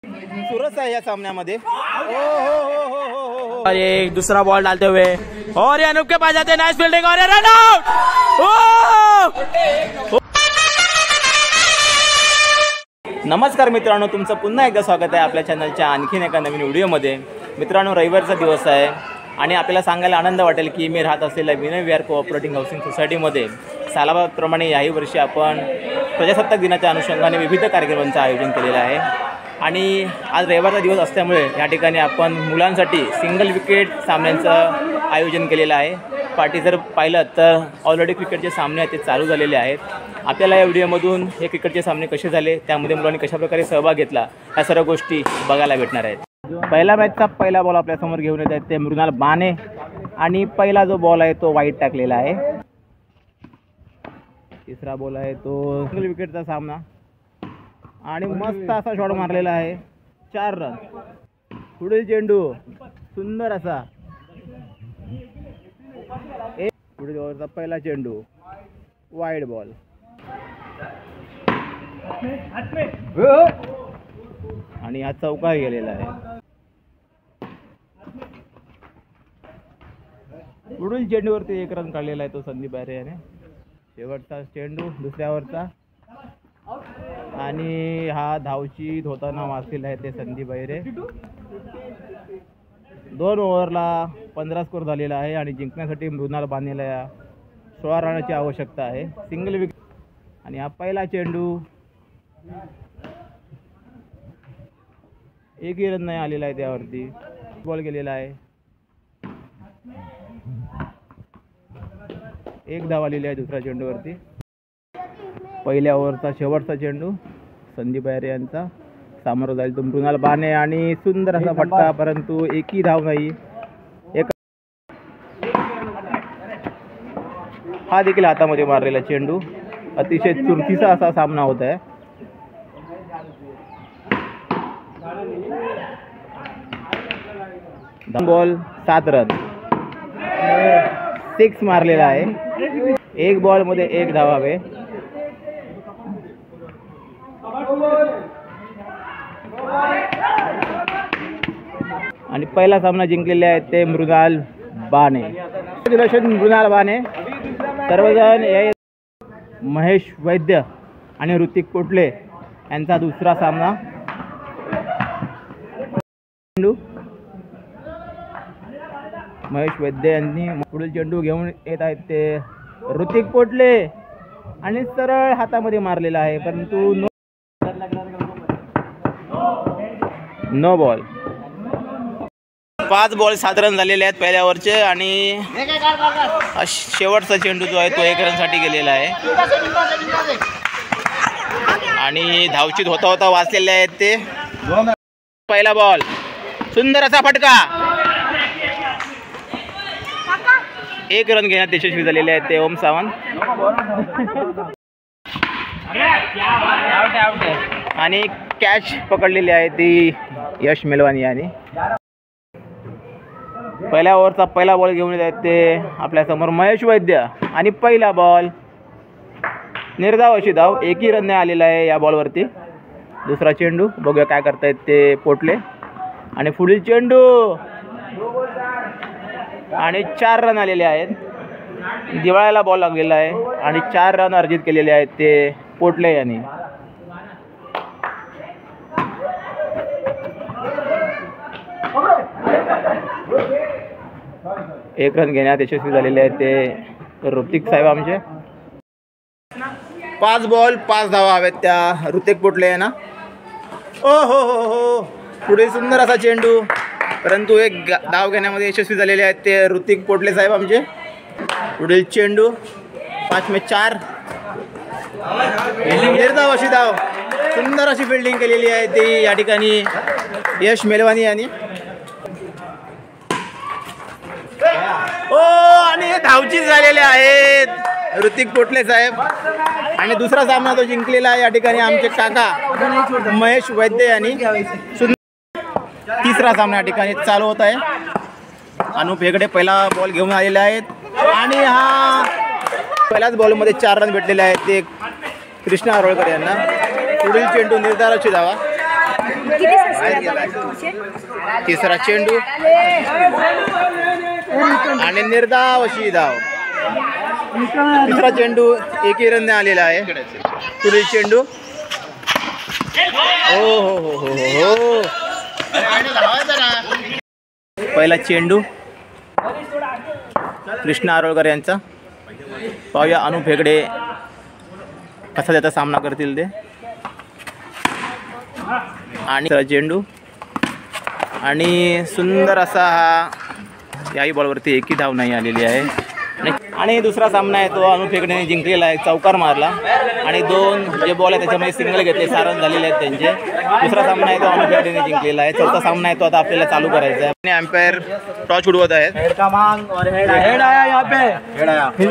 सुरस आहे या सामन्यामध्ये। और ये दूसरा बॉल डालते हुए और ये अनूप के पास जाते हैं, नाइस फील्डिंग और ये रन आउट। नमस्कार मित्रांनो, तुमचं पुन्हा एकदा स्वागत आहे आपल्या चॅनलच्या आणखीन एका नवीन व्हिडिओमध्ये। मित्रांनो, रविवारचा दिवस आहे आणि आपल्याला सांगायला आनंद वाटेल की मी राहत असलेल्या विनय विहार कोऑपरेटिव्ह हाऊसिंग सोसायटीमध्ये सालाबादप्रमाणे याही वर्षी आपण प्रजासत्ताक दिनाच्या अनुषंगाने विविध कार्यक्रमांचं आयोजन केलेलं आहे। आणि आज रविवारचा दिवस असल्यामुळे या ठिकाणी आपण मुलांसाठी सिंगल विकेट सामन्यांचं आयोजन केलेलं आहे। पार्टी जर पाहिलं तर ऑलरेडी क्रिकेटचे सामने आहेत ते चालू झालेले आहेत। आपल्याला या व्हिडिओमधून हे क्रिकेटचे सामने कसे झाले, त्यामध्ये मुलांनी कशाप्रकारे सहभाग घेतला, या सर्व गोष्टी बघायला भेटणार आहेत। पहिला मॅचचा पहिला बॉल आपल्यासमोर घेऊन येत आहेत ते मृणाल बाने आणि पहिला जो बॉल आहे तो वाईट टाकलेला आहे। तिसरा बॉल आहे तो सिंगल विकेटचा सामना आणि मस्त असा शॉट मारलेला आहे, 4 रन। पुढील चेंडू सुंदर असा पुढील ओव्हरचा पहिला चेंडू वाईड बॉल आणि हा चौका गेलेला आहे। पुढील चेंडूवरती 1 रन काढलेला आहे तो संदीप बारे याने। शेवटचा चेंडू दुसऱ्यावरचा आणि हा धावची होताना वाचलेला आहे ते संदीप बारे। 2 ओव्हरला 15 स्कोर झालेला आहे आणि जिंकण्यासाठी मृणाल बानेला 16 रनाची आवश्यकता आहे, सिंगल विकेट। आणि हा पहिला चेंडू एकही रन नाही आलेला आहे, त्यावरती बॉल गेलेला आहे। 1 धाव आलेली आहे दुसऱ्या चेंडूवरती। पहिल्या ओव्हरचा शेवटचा चेंडू संदीप बारे यांचा सामोरं जाईल तो मृणाल बाने आणि सुंदर असा फटका, परंतु एकही धाव नाही। हा देखील हातामध्ये मारलेला चेंडू, अतिशय चुरशीचा असा सामना होत आहे। बॉल 7 रन, 6 मारलेला आहे। 1 बॉलमध्ये 1 धाव हवे। आणि पहिला सामना जिंकलेले आहेत ते मृणाल बाने। मृणाल बाने सर्वजण महेश वैद्य आणि ऋतिक पोटले यांचा दुसरा सामना। महेश वैद्य यांनी पुढील चेंडू घेऊन येत आहेत ते ऋतिक पोटले आणि सरळ हातामध्ये मारलेला आहे, परंतु नो बॉल। 5 बॉल 7 रन झालेले आहेत पहिल्या ओव्हरचे आणि शेवटचा चेंडू जो आहे तो 1 रनसाठी गेलेला आहे आणि धावचीत होता होता वाचलेले आहेत ते। पहिला बॉल सुंदर असा फटका, 1 रन घेण्यात यशस्वी झालेले आहेत ते ओम सावंत आणि कॅच पकडलेली आहे ती यश मेलवानी यांनी। पहिल्या ओव्हरचा पहिला बॉल घेऊन येत आहेत ते आपल्यासमोर महेश वैद्य आणि पहिला बॉल निर्धाव अशी धाव, एकही रन नाही आलेला आहे या बॉलवरती। दुसरा चेंडू बघूया काय करतायत ते पोटले आणि पुढील चेंडू आणि 4 रन आलेले आहेत। दिवाळ्याला बॉल लागलेला आहे आणि 4 रन अर्जित केलेले आहेत ते पोटले यांनी। एक रन घेण्यात यशस्वी झालेले आहेत ते ऋतिक साहेब आमचे। 5 बॉल 5 धावा हवेत त्या ऋतिक पोटले यांना। ओ हो हो हो, पुढे सुंदर असा चेंडू, परंतु 1 धाव घेण्यामध्ये यशस्वी झालेले आहेत ते ऋतिक पोटले साहेब आमचे। पुढील चेंडू 5 में 4 निर्धाव अशी धाव, सुंदर अशी फिल्डिंग केलेली आहे ती या ठिकाणी यश मेलवानी यांनी। ओ आणि धावचीत झालेले आहेत ऋतिक पोटले साहेब आणि दुसरा सामना तो जिंकलेला आहे या ठिकाणी आमचे काका महेश वैद्य यांनी। तिसरा सामना या ठिकाणी चालू होत आहे। अनुप हेगडे पहिला बॉल घेऊन आलेले आहेत आणि हा पहिल्याच बॉलमध्ये 4 रन भेटलेले आहेत ते कृष्णा आरोळकर यांना। पुढील चेंडू निर्धाराची धावा तिसरा चेंडू आणि निर्धाव अशी धाव. तिसरा चेंडू एकही रनने आलेला आहे. पुढील चेंडू हो हो हो हो हो. पहिला चेंडू कृष्णा आरोळकर यांचा. पाहूया अनु फेगडे कसा त्याचा सामना करतील ते. आणि चेंडू आणि सुंदर असा हा. याही बॉलवरती एकही धाव नाही आलेली आहे. आणि दुसरा सामना आहे तो अनु फेगडेने जिंकलेला आहे. चौकार मारला आणि 2 जे बॉल आहे त्याच्यामध्ये सिंगल घेतले. सारन झालेले आहेत त्यांचे. दुसरा सामना आहे तो अनु फेगडेने जिंकलेला आहे. चौथा सामना आहे तो आता आपल्याला चालू करायचा आहे. आणि अंपायर टॉच उडवत आहेत.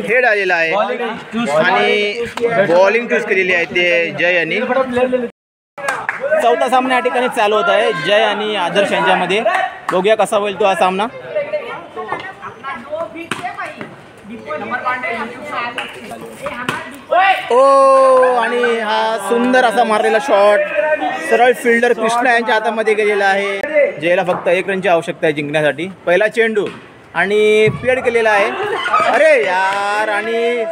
हेड आलेला आहे आणि बॉलिंग चूज केलेली आहे ते जय यांनी. चौथा सामना या ठिकाणी चालू होत आहे जय आणि आदर्श यांच्यामध्ये. बघूया कसा होईल तो हा सामना. ओ आणि हा सुंदर असा मारलेला शॉट सरळ फिल्डर कृष्णा यांच्या हातामध्ये गेलेला आहे. जयला फक्त 1 रनची आवश्यकता आहे जिंकण्यासाठी. पहिला चेंडू आणि पेड केलेला आहे. अरे यार आणि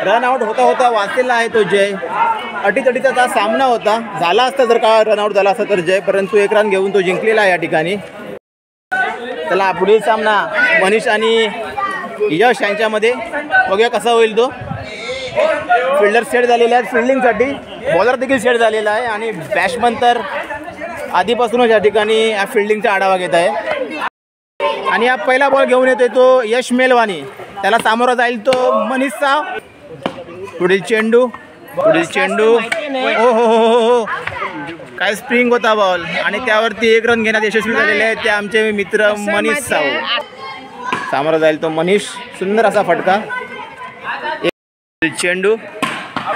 रन आउट होता होता वाचलेला आहे तो जय. अटीतटीचा हा सामना होता. झाला असता जर का रन आउट झाला असता तर जय, परंतु 1 रन घेऊन तो जिंकलेला आहे या ठिकाणी. चला पुढील सामना मनीष आणि यश यांच्यामध्ये. बघूया कसा होईल तो. फिल्डर सेट झालेले आहेत फिल्डिंगसाठी. बॉलर देखील सेट झालेला आहे आणि बॅट्समन तर आधीपासूनच या ठिकाणी या फिल्डिंगचा आढावा घेत आहे. आणि हा पहिला बॉल घेऊन येतोय तो यश मेलवानी. त्याला सामोरा जाईल तो मनीष साव. पुढील चेंडू ओ हो हो हो हो. काय स्प्रिंग होता बॉल आणि त्यावरती 1 रन घेण्यात यशस्वी झालेले आहेत ते आमचे मित्र मनीष साव. सामोरा जाईल तो मनीष. सुंदर असा फटका. चेंडू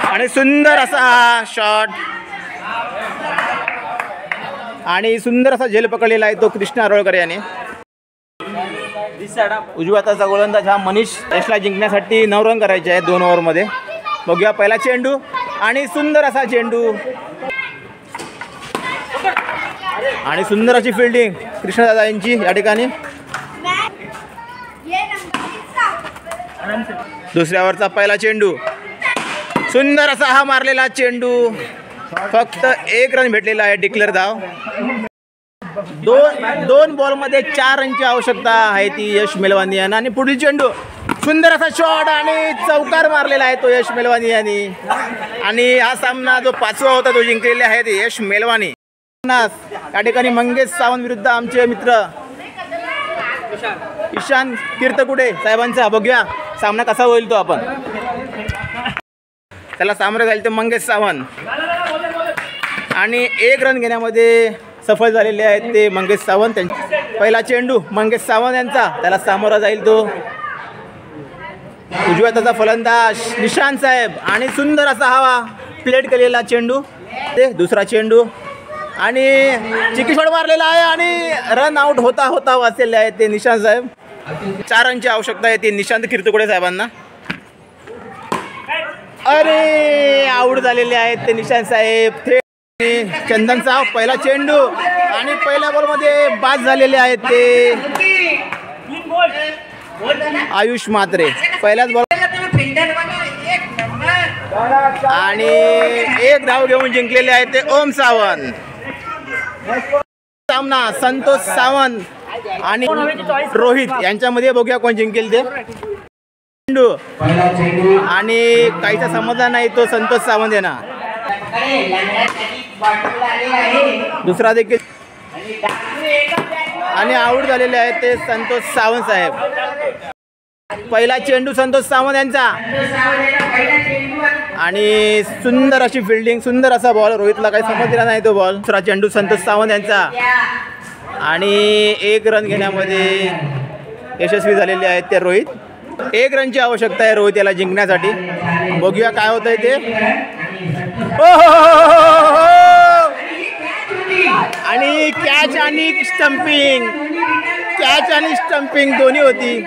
आणि सुंदर असा शॉट आणि सुंदर असा झेल पकडलेला आहे तो कृष्णा आरोळकर याने. उजव्या हाताचा गोलंदाज हा मनीष. यशला जिंकण्यासाठी 9 रन करायचे आहेत 2 ओव्हरमध्ये. बघूया पहिला चेंडू आणि सुंदर असा चेंडू आणि सुंदर अशी फिल्डिंग कृष्णदादा यांची या ठिकाणी. दुसऱ्यावरचा पहिला चेंडू. सुंदर असा हा मारलेला चेंडू. फक्त 1 रन भेटलेला आहे. डिक्लेअर धाव. दोन बॉलमध्ये 4 रनची आवश्यकता आहे ती यश मेलवानी यांना. आणि पुढील चेंडू सुंदर असा शॉट आणि चौकार मारलेला आहे तो यश मेलवानी यांनी. आणि हा सामना जो 5वा होता तो जिंकलेला आहे ते यश मेलवानी. या ठिकाणी मंगेश सावंत विरुद्ध आमचे मित्र ईशान तीर्थकुडे साहेबांचा. बघूया सामना कसा होईल तो आपण. त्याला सामोरे जाईल ते मंगेश सावंत आणि 1 रन घेण्यामध्ये सफल झालेले आहेत ते मंगेश सावंत. पहिला चेंडू मंगेश सावंत यांचा. त्याला सामोरा जाईल तो उजव्या हाताचा फलंदाज निशांत साहेब आणि सुंदर असा हवा प्लेट केलेला चेंडू. ते दुसरा चेंडू आणि चिकी शॉट मारलेला आहे आणि रन आउट होता होता वाचलेले आहेत ते निशांत साहेब. 4 रनची आवश्यकता आहे ती निशांत कीर्तकुडे साहेबांना. अरे आऊट झालेले आहेत ते निशांत साहेब. चंदन साहेब पहिला चेंडू आणि पहिल्या बॉलमध्ये बाद झालेले आहेत ते आयुष म्हात्रे. पहिल्याच बॉल आणि 1 धाव घेऊन जिंकलेले आहेत ते ओम सावंत. सामना संतोष सावंत आणि रोहित यांच्यामध्ये. बघूया कोण जिंकेल ते. चेंडू आणि काहीचा समजला नाही तो संतोष सावंत यांना. दुसरा देखील आणि आऊट झालेले आहेत ते संतोष सावंत साहेब. पहिला चेंडू संतोष सावंत यांचा आणि सुंदर अशी फिल्डिंग. सुंदर असा बॉल. रोहितला काही समजला नाही तो बॉल. दुसरा चेंडू संतोष सावंत यांचा आणि 1 रन घेण्यामध्ये यशस्वी झालेले आहेत ते रोहित. 1 रनची आवश्यकता आहे रोहित याला जिंकण्यासाठी. बघूया काय होतंय ते. आणि कॅच आणि स्टंपिंग दोन्ही होती.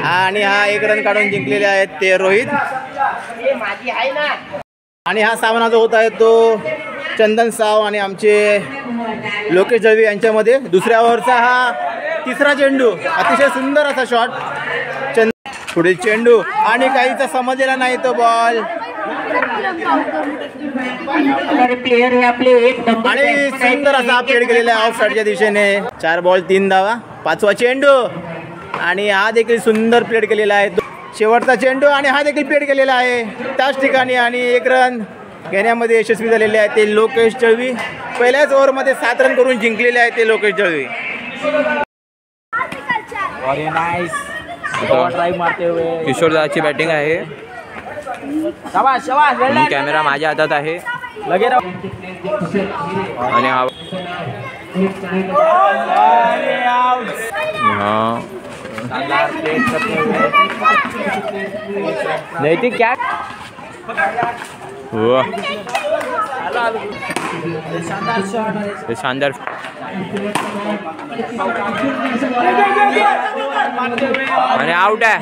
आणि हा 1 रन काढून जिंकलेले आहेत ते रोहित. आणि हा सामना जो होत आहे तो चंदन साव आणि आमचे लोकेश दळवी यांच्यामध्ये. दुसऱ्या ओव्हरचा हा तिसरा चेंडू, अतिशय सुंदर असा शॉट. पुढील चेंडू आणि काहीचा समजलेला नाही तो बॉल आणि सुंदर असा प्लेड केलेला आहे ऑफ साईडच्या दिशेने. 4 बॉल 3 धावा. 5वा चेंडू आणि हा देखील सुंदर प्लेड केलेला आहे. शेवटचा चेंडू आणि हा देखील प्लेड केलेला आहे त्याच ठिकाणी आणि 1 रन घेण्यामध्ये यशस्वी झालेले आहे ते लोकेश दळवी. पहिल्याच ओव्हरमध्ये 7 रन करून जिंकलेले आहे ते लोकेश दळवी. किशोर दादाची बॅटिंग आहे. कॅमेरा माझ्या हातात आहे आणि नैतिक क्या शानदार आणि आउट आहे.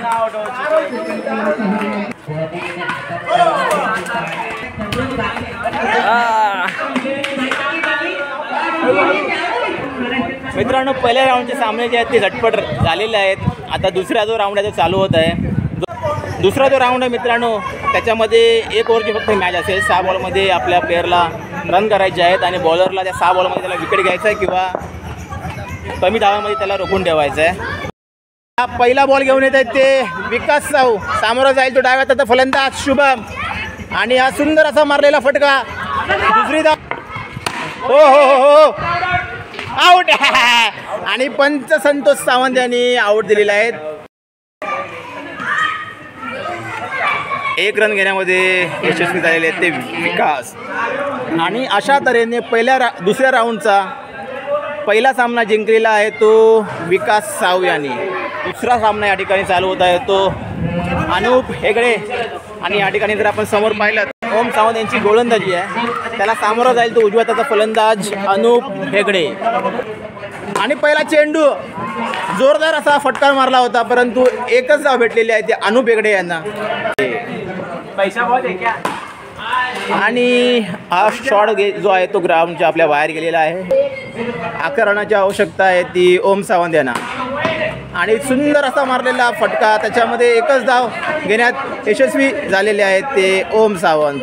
मित्रांनो, पहिल्या राऊंडचे सामने जे आहेत ते झटपट झालेले आहेत. आता दुसरा जो राऊंड आहे तो चालू होत आहे. दुसरा जो राऊंड आहे मित्रांनो त्याच्यामध्ये 1 ओव्हरची फक्त मॅच असेल. 6 बॉलमध्ये आपल्या प्लेअरला रन करायचे आहेत आणि बॉलरला त्या 6 बॉलमध्ये त्याला विकेट घ्यायचा आहे किंवा कमी धावामध्ये त्याला रोखून ठेवायचं आहे. हा पहिला बॉल घेऊन येत आहेत ते विकास साऊ. सामोरा जाईल तो डाव्या हाताचा फलंदाज शुभम आणि हा सुंदर असा मारलेला फटका. दुसरी धाव. हो हो हो हो आउट आणि पंच संतोष सावंत यांनी आउट दिलेला आहे. 1 रन घेण्यामध्ये यशस्वी झालेले आहेत ते विकास. आणि अशा तऱ्हेने दुसऱ्या राऊंडचा पहिला सामना जिंकलेला आहे तो विकास साव यांनी. दुसरा सामना या ठिकाणी चालू होत आहे तो अनुप हेगडे आणि या ठिकाणी जर आपण समोर पाहिलं ओम सावंत यांची गोलंदाजी आहे. त्याला सामोरा जाईल तो उजव्या हाताचा फलंदाज अनुप हेगडे. आणि पहिला चेंडू जोरदार असा फटकार मारला होता परंतु एकच धाव भेटलेली आहे ते अनुप हेगडे यांना. आणि हा शॉट जो आहे तो ग्राउंडच्या आपल्या बाहेर गेलेला आहे. 11 रनाची आवश्यकता आहे ती ओम सावंत यांना आणि सुंदर असा मारलेला फटका त्याच्यामध्ये एकच धाव घेण्यात यशस्वी झालेले आहेत ते ओम सावंत.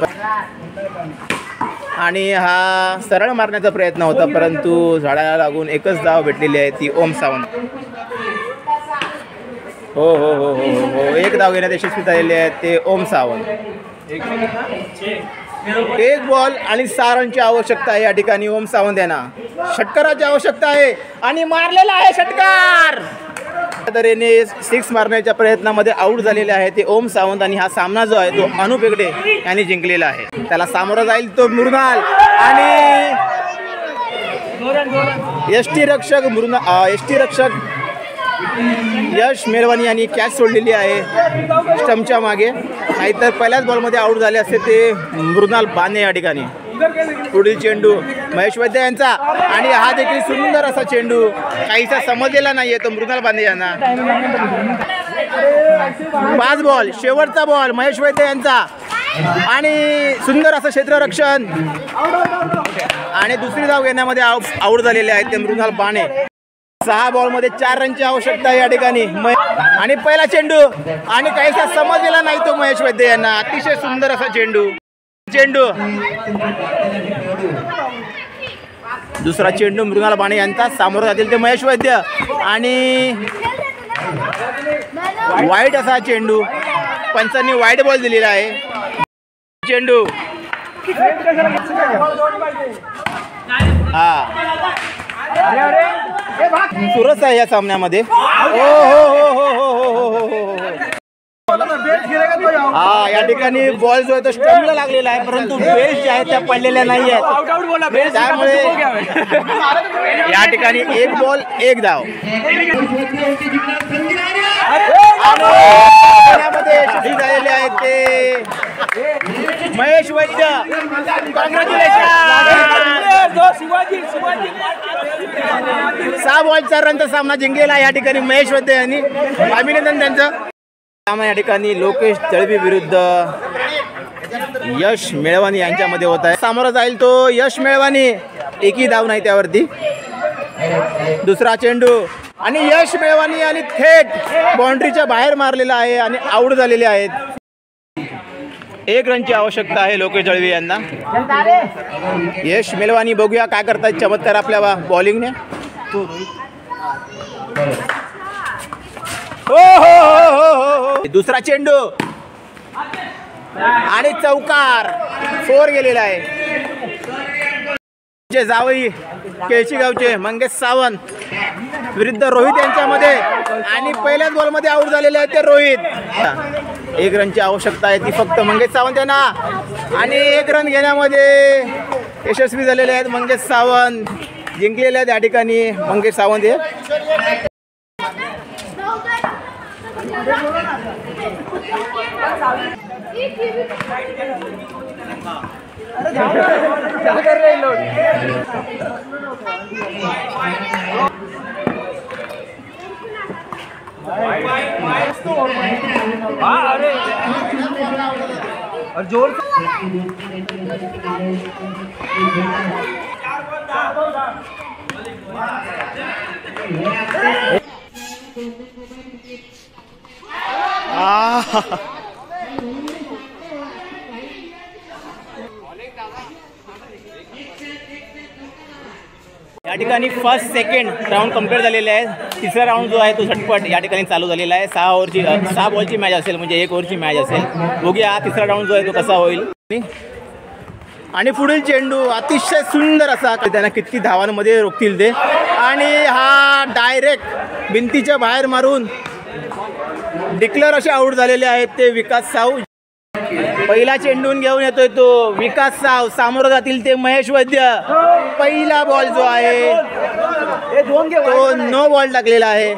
आणि हा सरळ मारण्याचा प्रयत्न होता परंतु झाडाला लागून एकच धाव भेटलेली आहे ती ओम सावंत. हो हो हो हो हो 1 धाव घेण्यात यशस्वी झालेले आहेत ते ओम सावंत. 1 बॉल आणि 6 रनची आवश्यकता आहे या ठिकाणी ओम सावंत यांना. षटकाराची आवश्यकता आहे आणि मारलेला आहे षटकार. तऱ्हेने 6 मारण्याच्या प्रयत्नामध्ये आऊट झालेले आहे ते ओम सावंत आणि हा सामना जो आहे तो अनुप हेगडे यांनी जिंकलेला आहे. त्याला सामोरा जाईल तो मृणाल आणि यष्टी रक्षक यश मेरवानी यांनी कॅच सोडलेली आहे स्टंपच्या मागे. नाहीतर पहिल्याच बॉलमध्ये आऊट झाले असते ते मृणाल बाने या ठिकाणी. पुढील चेंडू महेश वैद्य यांचा आणि हा देखील सुंदर असा चेंडू काहीसा समजलेला नाही आहे तो मृणाल बाने यांना. 5 बॉल शेवटचा बॉल महेश वैद्य यांचा आणि सुंदर असं क्षेत्ररक्षण आणि दुसरी धाव घेण्यामध्ये आऊट झालेले आहेत ते मृणाल बाने. 6 बॉलमध्ये 4 रनची आवश्यकता या ठिकाणी. आणि पहिला चेंडू आणि काहीसा समजलेला नाही तो महेश वैद्य यांना. अतिशय सुंदर असा चेंडू. दुसरा चेंडू मृणाल बाने यांचा. सामोरं जातील ते महेश वैद्य आणि वाईट असा चेंडू. पंचांनी वाईट बॉल दिलेला आहे. चेंडू हा सुरस आहे या सामन्यामध्ये. हो हो हो हो हो हो हो हो हा या ठिकाणी बॉल जो आहे तो स्टंपला लागलेला आहे परंतु बेल्ट ज्या आहेत त्या पडलेल्या नाही आहेत. त्यामुळे या ठिकाणी 1 बॉल 1 धाव. यशस्वी झालेले आहेत ते महेश वैद्य. कॉंग्रॅच्युलेशन. 6 बॉल 4 रनचा सामना जिंकलेला आहे या ठिकाणी महेश वैद्य यांनी. अभिनंदन त्यांचं. या ठिकाणी लोकेश दळवी विरुद्ध यश मेळवानी यांच्यामध्ये होत आहे. सामोरा जाईल तो यश मेळवानी, एकही धाव नाही त्यावरती. दुसरा चेंडू आणि यश मेळवानी आणि थेट बाउंड्रीच्या बाहेर मारलेला आहे आणि आऊट झालेले आहेत. 1 रनची आवश्यकता आहे लोकेश दळवी यांना. यश मेळवानी बघूया काय करतात चमत्कार आपल्या बॉलिंगने. हो हो हो हो हो. दुसरा चेंडू आणि चौकार, 4 गेलेला आहे. जावई केळशी गावचे मंगेश सावंत विरुद्ध रोहित यांच्यामध्ये आणि पहिल्याच बॉलमध्ये आऊट झालेले आहेत ते रोहित. 1 रनची आवश्यकता आहे ती फक्त मंगेश सावंत यांना आणि 1 रन घेण्यामध्ये यशस्वी झालेले आहेत मंगेश सावंत. जिंकलेले आहेत या ठिकाणी मंगेश सावंत हे. और जोर या ठिकाणी फर्स्ट सेकंड राऊंड कंप्लीट झालेले आहे. तिसरा राऊंड जो आहे तो झटपट या ठिकाणी चालू झालेला आहे. 6 बॉलची मॅच असेल, म्हणजे 1 ओव्हरची मॅच असेल. बघूया तिसरा राऊंड जो आहे तो कसा होईल. आणि पुढील चेंडू अतिशय सुंदर असा, त्यांना किती धावांमध्ये रोखतील ते. आणि हा डायरेक्ट भिंतीच्या बाहेर मारून डिक्लेअर असे आऊट झालेले आहेत ते विकास साऊ. पहिला चेंडून घेऊन येतोय तो विकास साव. सामोरं जातील ते महेश वैद्य. पहिला बॉल जो आहे तो नो बॉल टाकलेला आहे.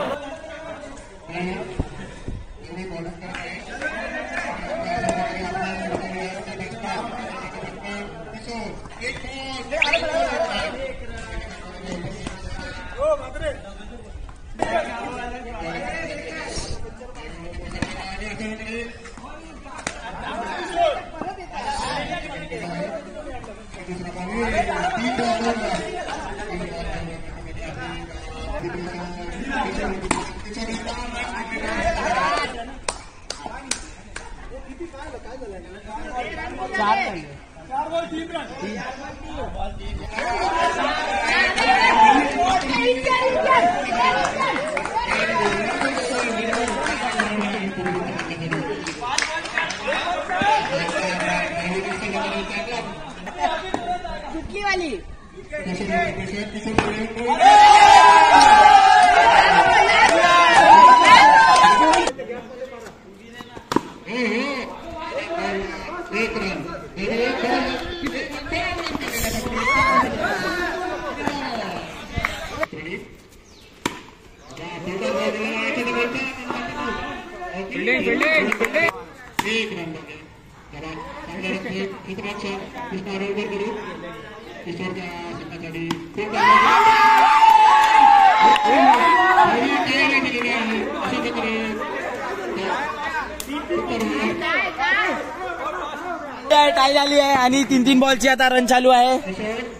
टाय झाली आहे आणि 3 बॉलची आता रन चालू आहे.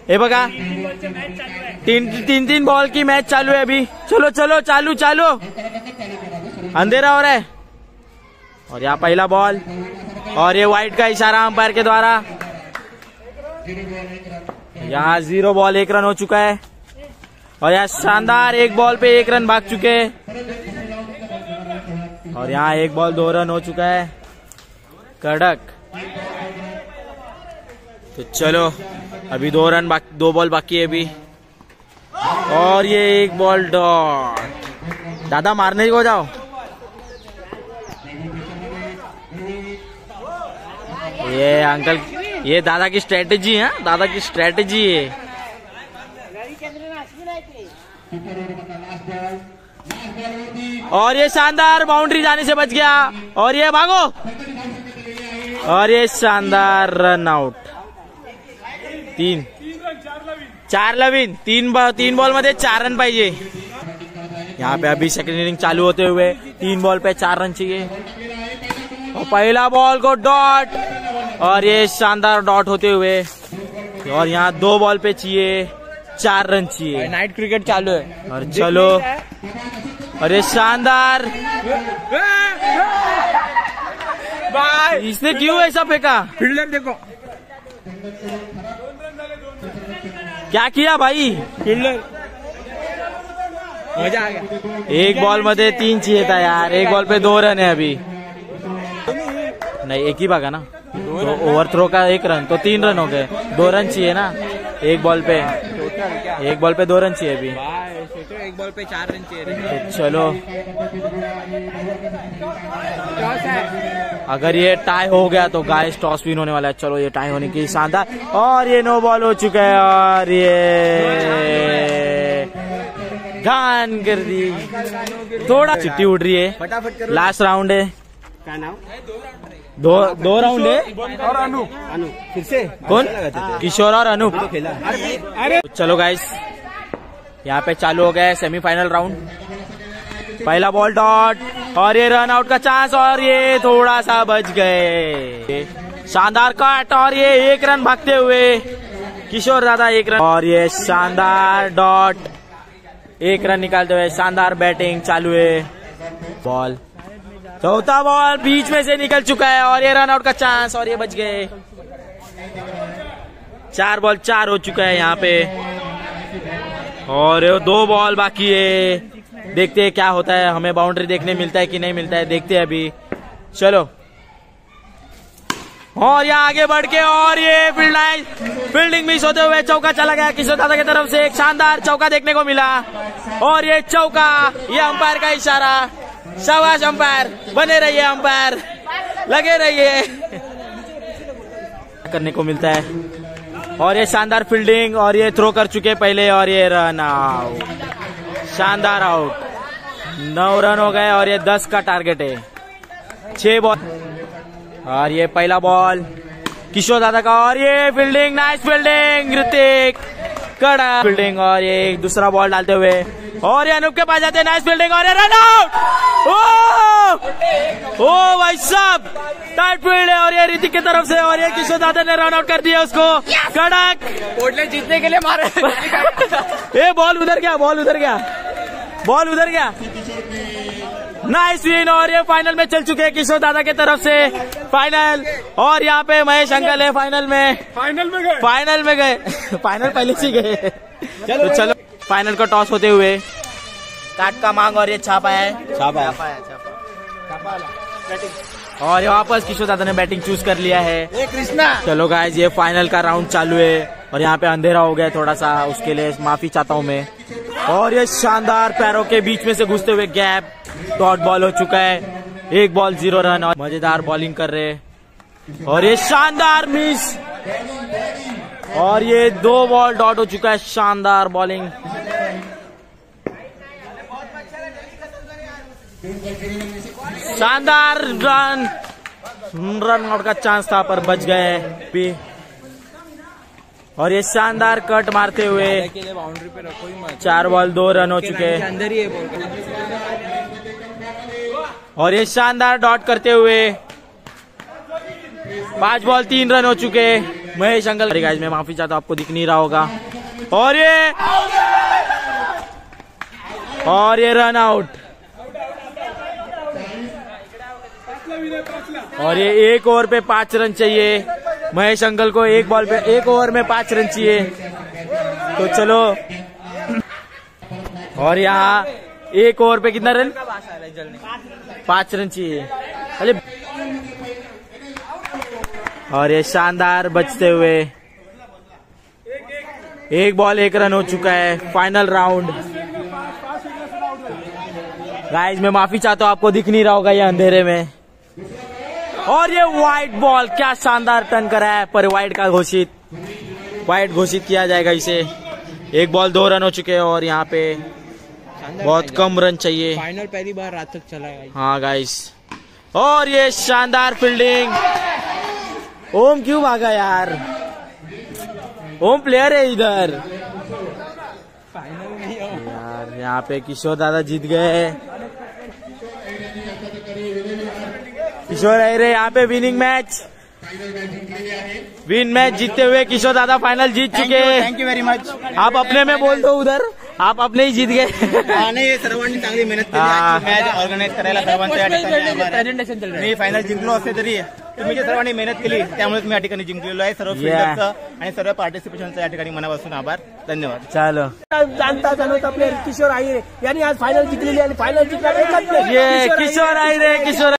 हे बघा 3 बॉल की मैच चालू है अभी. चलो चलो चालू चालू. अंधेरा हो रहा है. और यहाँ पहला बॉल और ये वाइड का इशारा अंपायर के द्वारा. यहाँ 0 बॉल 1 रन हो चुका है. और यहाँ शानदार 1 बॉल पे 1 रन भाग चुके हैं. और यहाँ 1 बॉल 2 रन हो चुका है. कड़क. तो चलो अभी 2 बॉल बाकी है अभी. और ये 1 बॉल डॉट. दादा मारने को जाओ. ये अंकल, ये दादा की स्ट्रेटेजी है. दादा की स्ट्रेटेजी है. और ये शानदार बाउंड्री जाने से बच गया. और ये भागो. और ये शानदार रन आउट. 4 लवीन 3 बॉल मध्ये 4 रन पाहिजे. यहाँ पे अभी सेकंड इनिंग चालू होते हुए 3 बॉल पे 4 रन चाहिए. और पहला बॉल को डॉट और ये शानदार डॉट होते हुए, और यहाँ 2 बॉल पे चाहिए 4 रन चाहिए। नाइट क्रिकेट चालू है और चलो, और ये शानदार, इसने क्यों ऐसा फेंका? फील्डर देखो क्या किया भाई? फील्डर, मजा आ गया। एक बॉल मध्ये 3 चाहिए था यार, एक बॉल पे 2 रन है अभी। नहीं, एक ही भागा ना, तो ओवर थ्रो का 1 रन, तो 3 रन हो गए। 2 रन चाहिए ना एक बॉल पे, एक बॉल पे 2 रन चाहिए अभी। एक बॉल पे 4 रन चाहिए। तो चलो, अगर ये टाई हो गया तो गाइस टॉस विन होने वाला है। चलो, ये टाई होने की शानदार, और ये 9 बॉल हो चुका है, और ये गान कर दी। थोड़ा चिट्ठी उड़ रही है, फटाफट करो। लास्ट राउंड है। क्या नाम? 2 राउंड है। और अनु फिर से कौन? किशोर और अनूप। खेला। अरे चलो गाइस, यहाँ पे चालू हो गया है सेमीफाइनल राउंड। पहला बॉल डॉट, और ये रन आउट का चांस, और ये थोड़ा सा बच गए। शानदार कट, और ये 1 रन भागते हुए किशोर दादा 1 रन, और ये शानदार डॉट, 1 रन निकालते हुए शानदार बैटिंग चालू है। बॉल, चौथा बॉल बीच में से निकल चुका है, और ये रन आउट का चांस, और ये बच गए। 4 बॉल 4 हो चुका है यहाँ पे, और 2 बॉल बाकी है। देखते हैं क्या होता है, हमें बाउंड्री देखने मिलता है कि नहीं मिलता है, देखते हैं अभी। चलो, और यहाँ आगे बढ़ के, और ये फील्डिंग मिस होते हुए चौका चला गया किशोर दादा की तरफ से। एक शानदार चौका देखने को मिला, और ये चौका, ये अंपायर का इशारा। शाबाश अंपायर, बने रहिए अंपायर, लगे रहिए। करने को मिलता है, और ये शानदार फील्डिंग, और ये थ्रो कर चुके पहले, और ये रन आउट, शानदार आउट। 9 रन हो गए, और ये 10 का टारगेट है। 6 बॉल, और ये पहला बॉल किशोर दादा का, और ये फील्डिंग, नाइस फील्डिंग ऋतिक, कड़ा फील्डिंग, और ये दूसरा बॉल डालते हुए, और ये अनूप के पास जाते हैं, नाइस फील्डिंग, और ये रन आउट। ओ भाई साहब, टाइट फील्ड है, और ये ऋतिक की तरफ से, और ये किशोर दादा ने रन आउट कर दिया उसको। कड़क, कोटले जीतने के लिए मारे। ये बॉल उधर गया, बॉल उधर गया, बॉल उधर गया। नाइस विन, और ये फाइनल में चल चुके हैं किशोर दादा की तरफ से फाइनल, और यहाँ पे महेश अंकल है फाइनल में गए, फाइनल पहले से गए। तो चलो, फाइनल का टॉस होते हुए काट का मांग, और ये छापा है, और वापस किशोर दादा ने बैटिंग चूज कर लिया है। कृष्णा, चलो गाइज, ये फाइनल का राउंड चालू है, और यहाँ पे अंधेरा हो गया थोड़ा सा, उसके लिए माफी चाहता हूँ मैं। और ये शानदार पैरों के बीच में से घुसते हुए गैप, डॉट बॉल हो चुका है। 1 बॉल 0 रन, और मजेदार बॉलिंग कर रहे, और ये शानदार मिस, और ये 2 बॉल डॉट हो चुका है। शानदार बॉलिंग, शानदार रन आउट का चांस था पर बच गए भी, और ये शानदार कट मारते हुए बाउंड्री पे रखो ही मत। 4 बॉल 2 रन हो चुके हैं, अंदर ही है बॉल। और ये शानदार डॉट करते हुए 5 बॉल 3 रन हो चुके। महेश अंकल, गाइस मैं माफी चाहता हूँ, आपको दिख नहीं रहा होगा, और ये रन आउट, और ये 1 ओवर पे 5 रन चाहिए महेश अंकल को। 1 बॉल पे 1 ओवर में 5 रन चाहिए। तो चलो, और यहाँ 1 ओवर पे कितना रन? 5 रन चाहिए। अरे, और ये शानदार बचते हुए 1 बॉल 1 रन हो चुका है। Final round. गाइस मैं माफी चाहता हूँ, आपको दिख नहीं रहा होगा ये अंधेरे में। और ये वाइट बॉल, क्या शानदार टर्न करा है, पर वाइट घोषित किया जाएगा इसे। 1 बॉल 2 रन हो चुके हैं, और यहाँ पे बहुत कम रन चाहिए। फाइनल पहली बार रात तक चला है। हाँ गाइस, और ये शानदार फील्डिंग। ओम क्यों भागा यार? ओम प्लेयर है इधर यार। यहाँ पे किशोर दादा जीत गए। किशोर अरे यहाँ पे विनिंग मैच विन मैच जीतते हुए किशोर दादा फाइनल जीत चुके हैं। Thank you very much. आप अपने में बोल दो उधर, आप अपने ही जीत गए. आणि सर्वांनी चांगली मेहनत केली. हा. मॅच ऑर्गनाईज करायला सर्वांचं या ठिकाणी आभार आहे. प्रेझेंटेशन चल मी फायनल जिंकलो असते तरी तुम्ही जे सर्वांनी मेहनत केली त्यामुळे मी या ठिकाणी जिंकलेलो आहे. सर्व फिल्डरचं आणि सर्व पार्टिसिपेशनचं या ठिकाणी मनापासून आभार. धन्यवाद. चलो जाणता प्लेअर किशोर आहिरे यांनी आज फायनल जिंकलेली आणि फायनल जिंकणार एकच player. ये किशोर आहे रे किशोर.